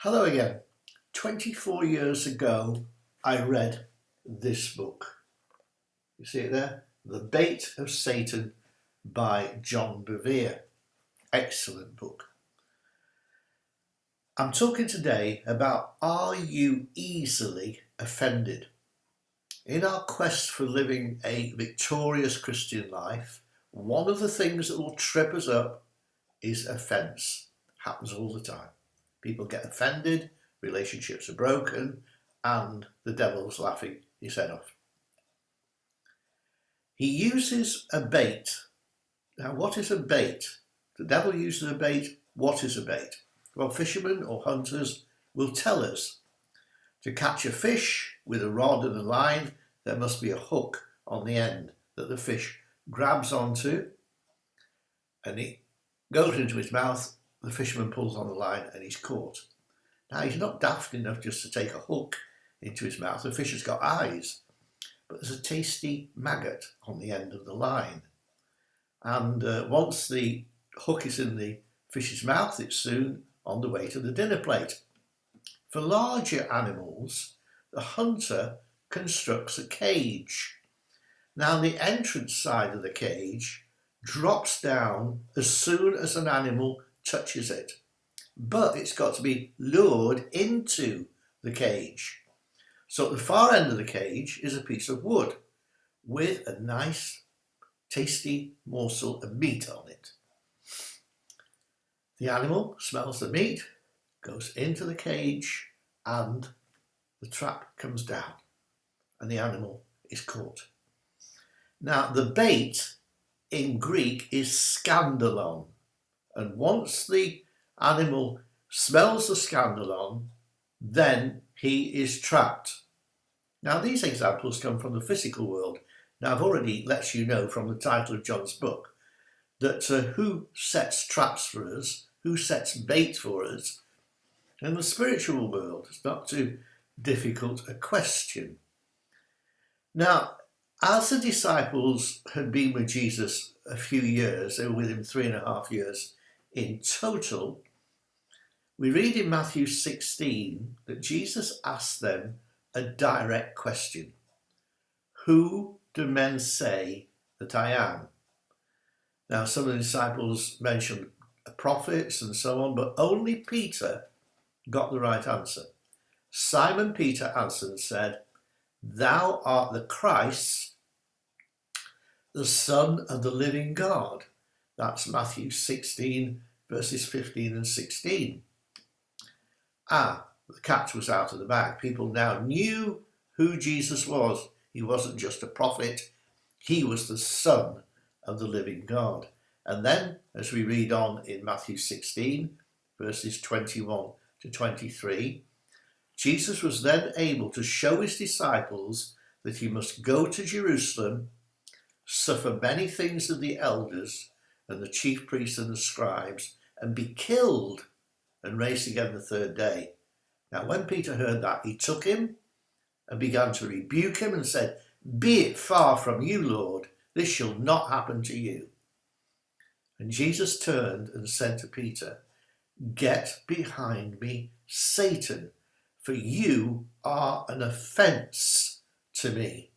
Hello again. 24 years ago, I read this book. You see it there? The Bait of Satan by John Bevere. Excellent book. I'm talking today about, are you easily offended? In our quest for living a victorious Christian life, one of the things that will trip us up is offence. Happens all the time. People get offended, relationships are broken, and the devil's laughing his head off. He uses a bait. Now, what is a bait? The devil uses a bait. What is a bait? Well, fishermen or hunters will tell us to catch a fish with a rod and a line, there must be a hook on the end that the fish grabs onto, and it goes into his mouth. The fisherman pulls on the line and he's caught. Now, he's not daft enough just to take a hook into his mouth. The fish has got eyes, but there's a tasty maggot on the end of the line. And once the hook is in the fish's mouth, it's soon on the way to the dinner plate. For larger animals, the hunter constructs a cage. Now, the entrance side of the cage drops down as soon as an animal touches it, but it's got to be lured into the cage. So at the far end of the cage is a piece of wood with a nice tasty morsel of meat on it. The animal smells the meat, goes into the cage, and the trap comes down and the animal is caught. Now, the bait in Greek is Scandalum, and once the animal smells the Scandalum, then he is trapped. Now, these examples come from the physical world. Now, I've already let you know from the title of John's book that who sets traps for us, who sets bait for us, in the spiritual world. It's not too difficult a question. Now, as the disciples had been with Jesus a few years, they were with him 3.5 years in total, we read in Matthew 16 that Jesus asked them a direct question. Who do men say that I am? Now, some of the disciples mentioned prophets and so on, but only Peter got the right answer. Simon Peter answered and said, "Thou art the Christ, the Son of the living God." That's Matthew 16, verses 15 and 16. The cat was out of the bag. People now knew who Jesus was. He wasn't just a prophet. He was the Son of the living God. And then, as we read on in Matthew 16, verses 21 to 23, Jesus was then able to show his disciples that he must go to Jerusalem, suffer many things of the elders and the chief priests and the scribes, and be killed and raised again the third day. Now, when Peter heard that, he took him and began to rebuke him and said, "Be it far from you, Lord, this shall not happen to you." And Jesus turned and said to Peter, "Get behind me, Satan, for you are an offence to me."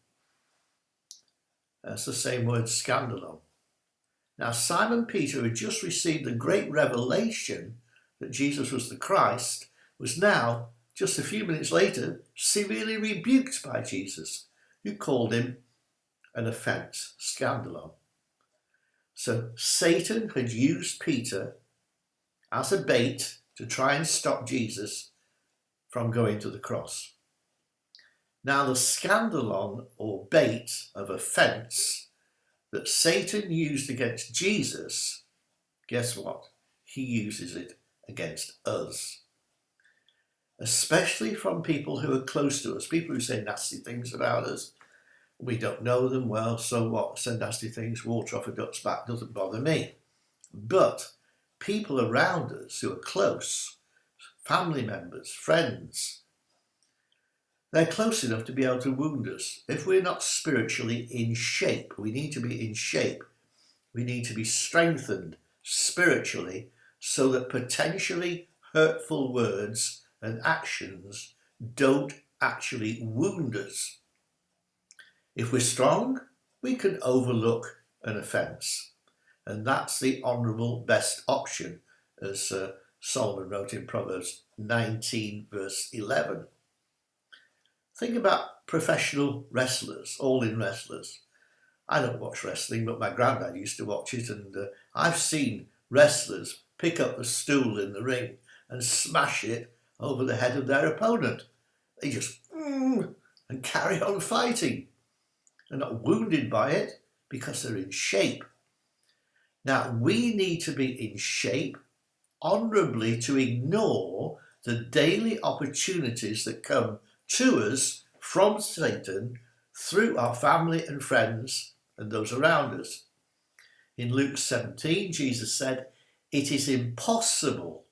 That's the same word, scandalum. Now, Simon Peter, who had just received the great revelation that Jesus was the Christ, was now, just a few minutes later, severely rebuked by Jesus, who called him an offence, scandalum. So Satan had used Peter as a bait to try and stop Jesus from going to the cross. Now, the scandalon or bait of offence that Satan used against Jesus, guess what? He uses it against us. Especially from people who are close to us, people who say nasty things about us. We don't know them, well, so what? Say nasty things, water off a duck's back, doesn't bother me. But people around us who are close, family members, friends, they're close enough to be able to wound us. If we're not spiritually in shape, we need to be in shape. We need to be strengthened spiritually so that potentially hurtful words and actions don't actually wound us. If we're strong, we can overlook an offence, and that's the honourable best option, as Solomon wrote in Proverbs 19 verse 11. Think about professional wrestlers, all-in wrestlers. I don't watch wrestling, but my granddad used to watch it, and I've seen wrestlers pick up a stool in the ring and smash it over the head of their opponent. They just and carry on fighting. They're not wounded by it because they're in shape. Now, we need to be in shape honourably to ignore the daily opportunities that come to us from Satan through our family and friends and those around us. In Luke 17, Jesus said, "It is impossible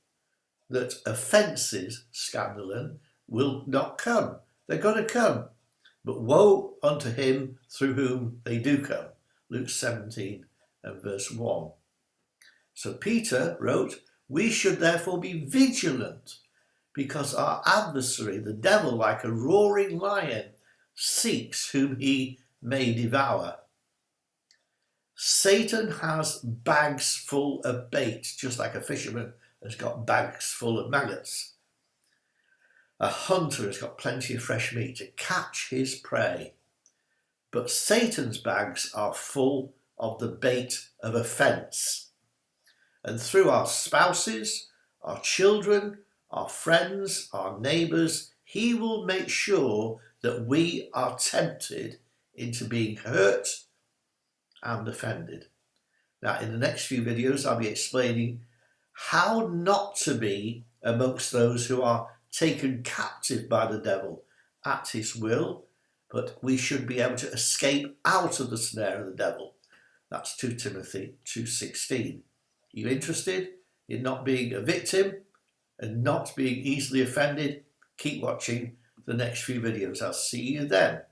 that offences, Scandalum, will not come." They're going to come, but woe unto him through whom they do come. Luke 17 and verse 1. So Peter wrote, "We should therefore be vigilant, because our adversary, the devil, like a roaring lion, seeks whom he may devour." Satan has bags full of bait, just like a fisherman has got bags full of maggots. A hunter has got plenty of fresh meat to catch his prey. But Satan's bags are full of the bait of offence. And through our spouses, our children, our friends, our neighbours, he will make sure that we are tempted into being hurt and offended. Now, in the next few videos, I'll be explaining how not to be amongst those who are taken captive by the devil at his will, but we should be able to escape out of the snare of the devil. That's 2 Timothy 2:16. Are you interested in not being a victim and not being easily offended? Keep watching the next few videos. I'll see you then.